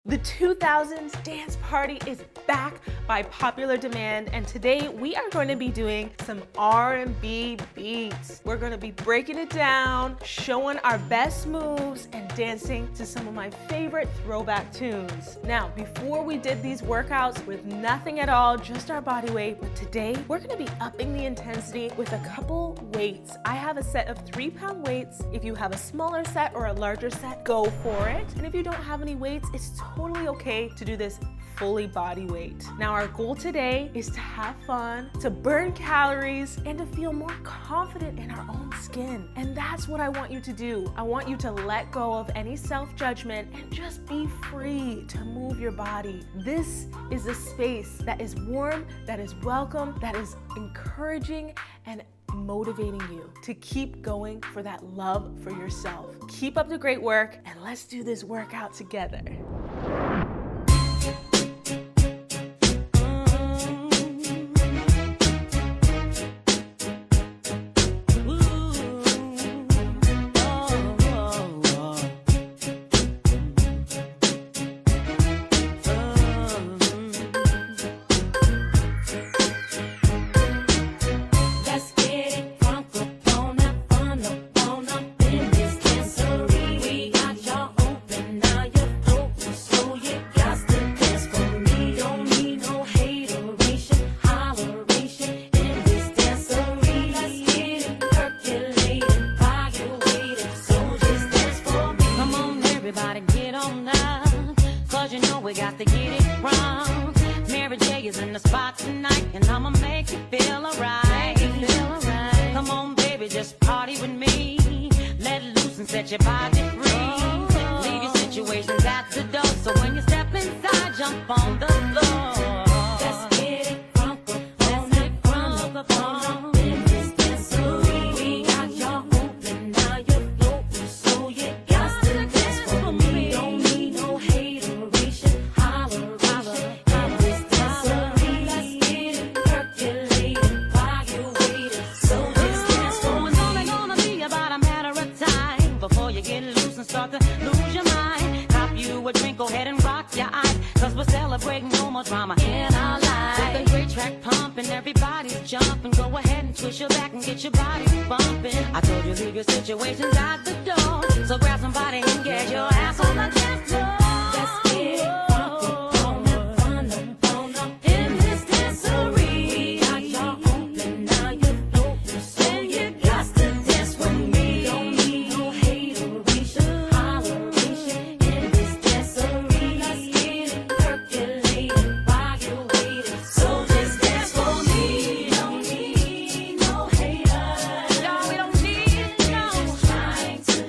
The 2000s dance party is back by popular demand, and today we are going to be doing some R&B beats. We're going to be breaking it down, showing our best moves, and dancing to some of my favorite throwback tunes. Now, before we did these workouts with nothing at all, just our body weight, but today we're going to be upping the intensity with a couple weights. I have a set of 3-pound weights. If you have a smaller set or a larger set, go for it. And if you don't have any weights, it's totally okay to do this fully body weight. Now, our goal today is to have fun, to burn calories, and to feel more confident in our own skin. And that's what I want you to do. I want you to let go of any self-judgment and just be free to move your body. This is a space that is warm, that is welcome, that is encouraging and motivating you to keep going for that love for yourself. Keep up the great work, and let's do this workout together. We got to get it wrong. Mary J is in the spot tonight, and I'ma make you feel alright. Come on, baby, just party with me. Let loose and set your body free. Leave your situations at the door, so when you step inside, jump on the floor. Let's get it crunk up, let's get crunk up in this dancery. We got you open, now you're floating, so you got to dance for me. Don't need no hateration. Start to lose your mind. Cop you a drink, go ahead and rock your eyes, cause we're celebrating no more drama in our lives. With a great track pumping, everybody's jumping. Go ahead and twist your back and get your body bumping. I told you leave your situations at the door, so grab somebody and get your ass on the dance floor. Let's get it on up in this dancery. We got you open, now you're floating, so you got to dance with me. Don't need no hateration. To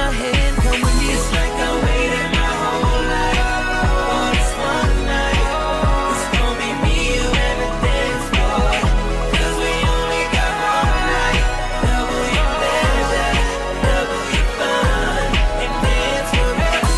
my hand, come with me. It's like I waited my whole life for this one night. It's gonna be me, you, and the dance floor. 'Cause we only got one night. Double your pleasure, double your fun, and dance forever.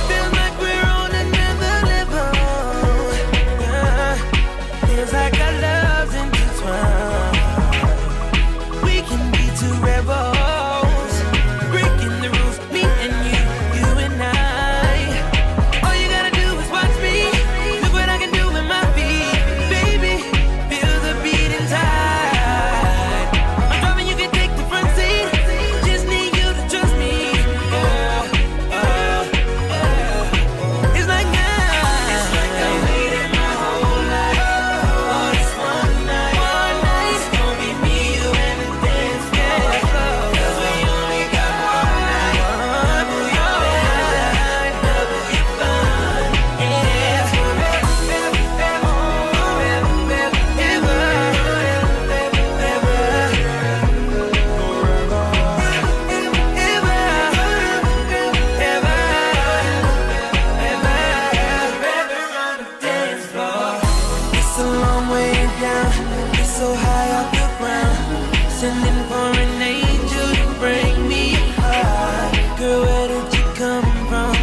Feels like we're on another level. Yeah. Feels like our love's intertwined. We can be two rebels, breaking the rules, me and you and I. All you gotta do is watch me. Look what I can do with my feet, baby. Feel the beat inside. I'm driving, you can take the front seat. Just need you to trust me, girl. It's like I waited my whole life for this one night. It's gonna be me, you, and the dance floor. 'Cause we only got one night. Double your pleasure, double your fun, and dance It's a long way down, it's so high off the ground. Sending for an angel to bring me high. Girl, where did you come from?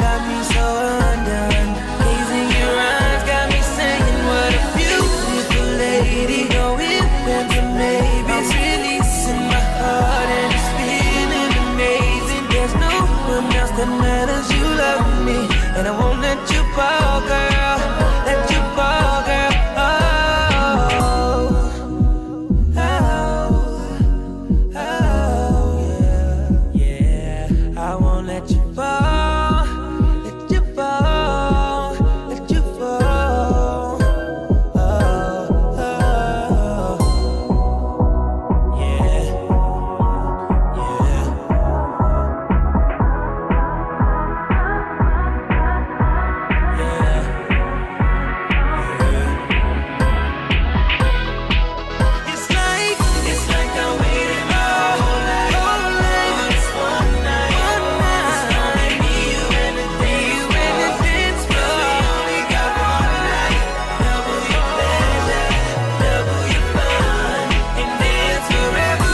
Got me so undone. Gazing your eyes got me saying, what a beautiful lady. No ifs, ands, or maybe. I'm releasing my heart and it's feeling amazing. There's no one else that matters. You love me, and I won't let you fall, girl. Let you fall, girl. Yeah. I won't let you fall, let you fall, let you fall. Yeah, yeah. It's like I waited my whole life for this one night. It's gonna be me, you, and the dance floor. 'Cause we only got one night. Double your pleasure, double your fun, and dance forever.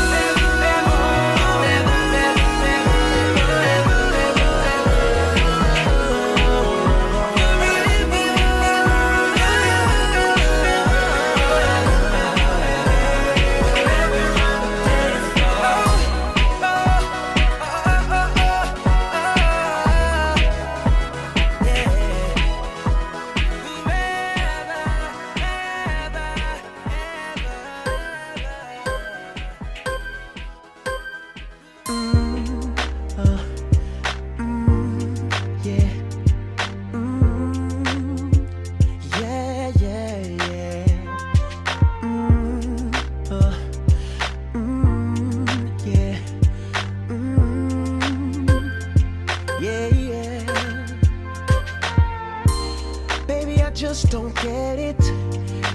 Baby, I just don't get it.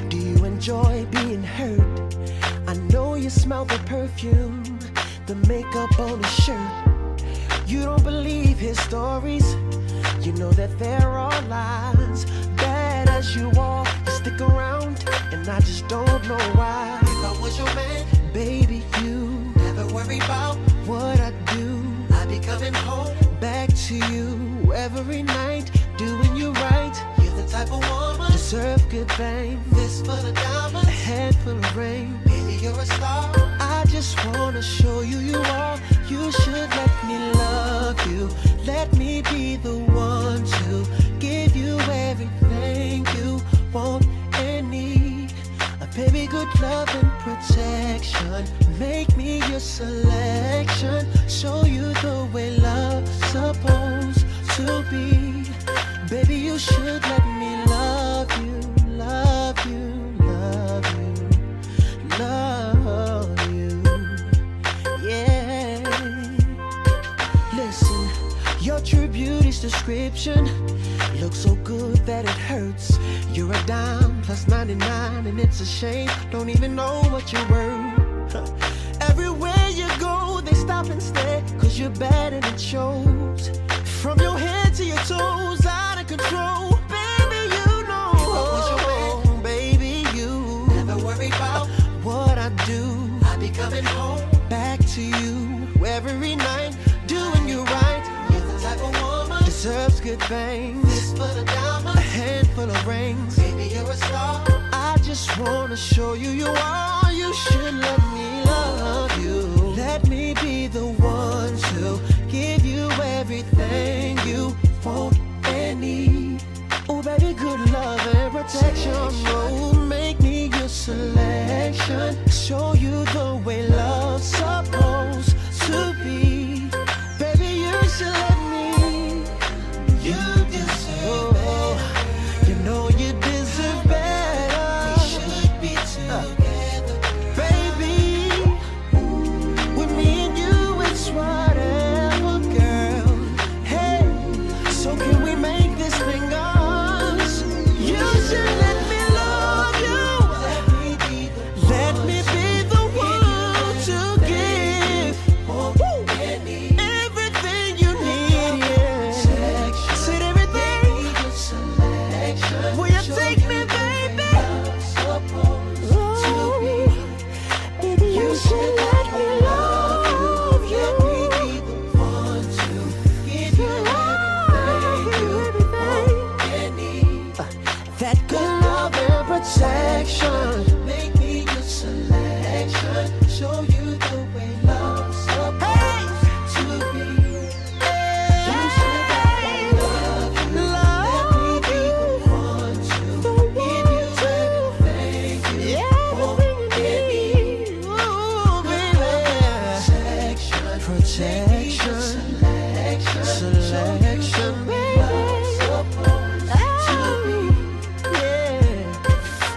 Do you enjoy being hurt? I know you smell the perfume, the makeup on his shirt. You don't believe his stories. You know that they're all lies. Bad as you are, you stick around, and I just don't know why. If I was your man, baby, you never worry about what I do. I'd be coming home back to you every night, doing you right. You're the type of woman deserve good fame. This for the diamonds, a head full of rain. Baby, you're a star. I just wanna show you you are. You should let me love you. Let me be the one to give you everything you want and need. Baby, good love and protection. Make me your selection. Show you the way love's supposed to be. Baby, you should let me love you, love you, love you, love you. Yeah. Your true beauty's description looks so good that it hurts. You're a dime plus 99 and it's a shame. Don't even know what you're worth. Everywhere you go, they stop and stare, cause you're bad and it shows. From your head to your toes, out of control. Baby, you know. What was your man? Baby, you never worry about what I do. I be coming home back to you every night, doing you right. You're the type of woman deserves good things. Fistful of diamonds, a handful of rings. Baby, you're a star. I just wanna show you you are. You should let me love you. Let me be the one to give you everything you want and need. Oh, baby, good love and protection. Oh, make me your selection. Show you the way love's supposed to be. Baby, you should let me. You deserve better. You know you deserve better. We should be together, baby. With me and you, it's whatever, girl. Hey, so can we make this thing ours? You should let me love you. Let me be the one to give everything you need. Yeah. Said everything. Will you take me, baby? Oh, baby, you should let me love you. Let me be the one to give you everything you need. That good love and protection. Make me your selection. Show you the way love's supposed to be. You should let me love you. Let me be the one to give you everything you want and need. Ooh, baby. Protection, selection, baby.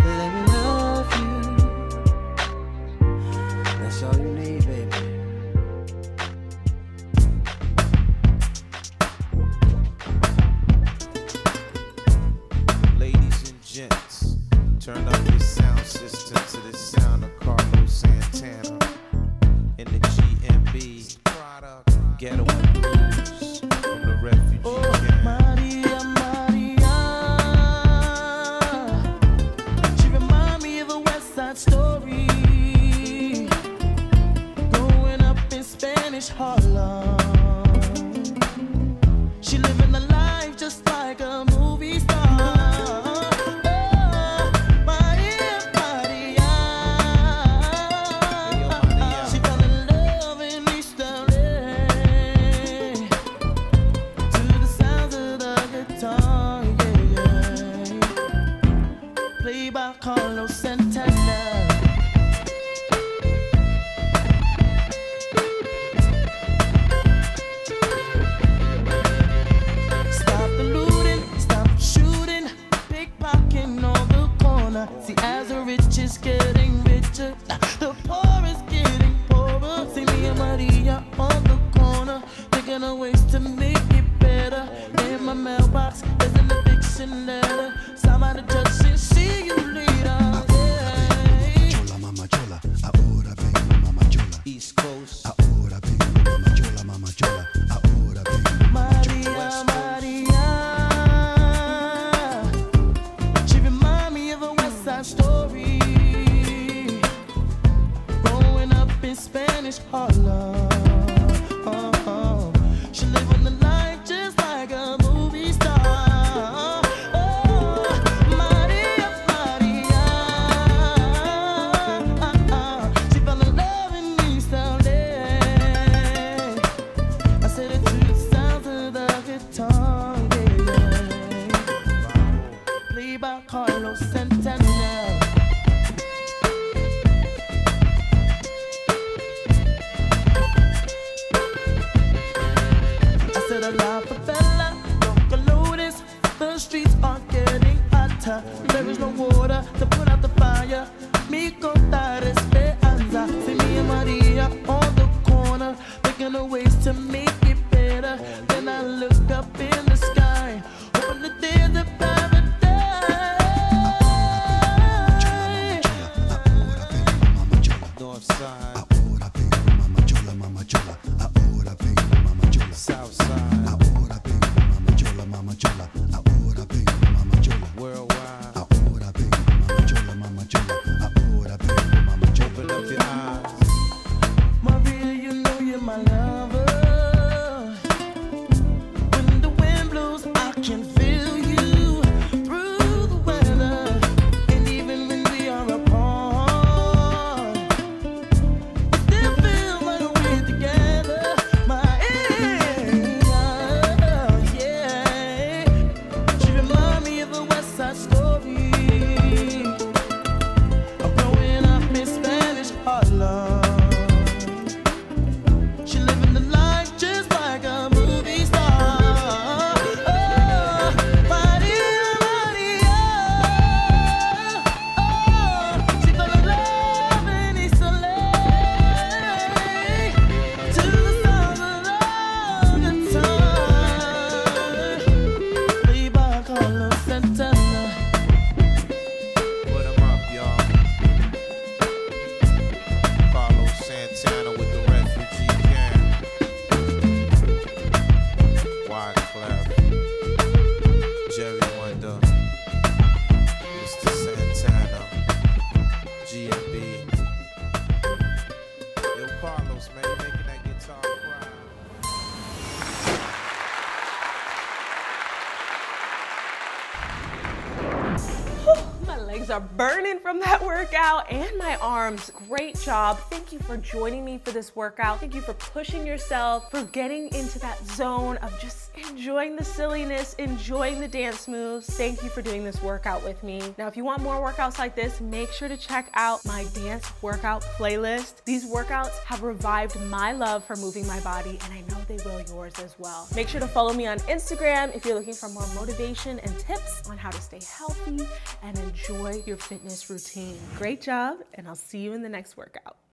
Let me love you. That's all you need, baby. Ladies and gents, turn up your sound system to the sound of Carlos Santana in the GMB Ghetto Blues from the refugee camp. Maria, Maria, she remind me of a West Side Story. Growing up in Spanish Harlem, she living a life just like a movie star. Maria, Maria, she fell in love in East LA to the sounds of the guitar, yeah, yeah. Played by Carlos Santana. Stop the looting, stop shooting, pickpocketing on the corner. See, as the rich is getting richer, the poor is getting poorer. See me and Maria on the corner, thinking of ways to make it better. In my mailbox, there's an eviction letter. Somebody just said, see you later. Yeah. Chola, mama chola, ahora vengo, mama chola. East Coast, Ahora vengo, mama chola, mama chola. Ahora vengo, mama chola. West Maria, Coast. Maria, she remind me of a West Side Story. Growing up in Spanish Harlem, she living the life just like a movie star. Maria, Maria, she fell in love in East LA. I said it to the sounds of the guitar, yeah. Played by Carlos Santana. I said a la favela, local notice. The streets are getting hotter. There is no water to put out the fire. Mi contar esperanza. See me and Maria on the corner, thinking of ways to make it better. better. Then I look up in the sky, hoping that there's a paradise. North side, Ahora vengo mama chola, mama chola. Ahora vengo mama chola. south side, Ahora vengo mama chola, mama chola. Ahora vengo mama chola. worldwide. Ahora vengo mama chola, mama chola. Ahora vengo mama chola. Open up your eyes. Maria, you know you're my lover. When the wind blows, I can feel you through the weather. And even when we are apart, we still feel like we're together. My angel, yeah. She reminds me of a West Side Story. I'm growing up in Spanish Harlem. She living the life just like a movie star. Oh, Maria, Maria. Oh, she fell in love in East LA. To the sound of the time. Played by Carlos Santana. Put 'em up, y'all. Carlos Santana with the refugee camp. Wyclef, Jerry Wonder, Mr. Santana, G&B. Yo, Carlos, man, you making that guitar cry. My legs are burning from that workout and my arms. Great job. Thank you for joining me for this workout. Thank you for pushing yourself, for getting into that zone of just enjoying the silliness, enjoying the dance moves. Thank you for doing this workout with me. Now, if you want more workouts like this, make sure to check out my dance workout playlist. These workouts have revived my love for moving my body, and I know they will yours as well. Make sure to follow me on Instagram if you're looking for more motivation and tips on how to stay healthy and enjoy your fitness routine. Great job, and I'll see you in the next workout.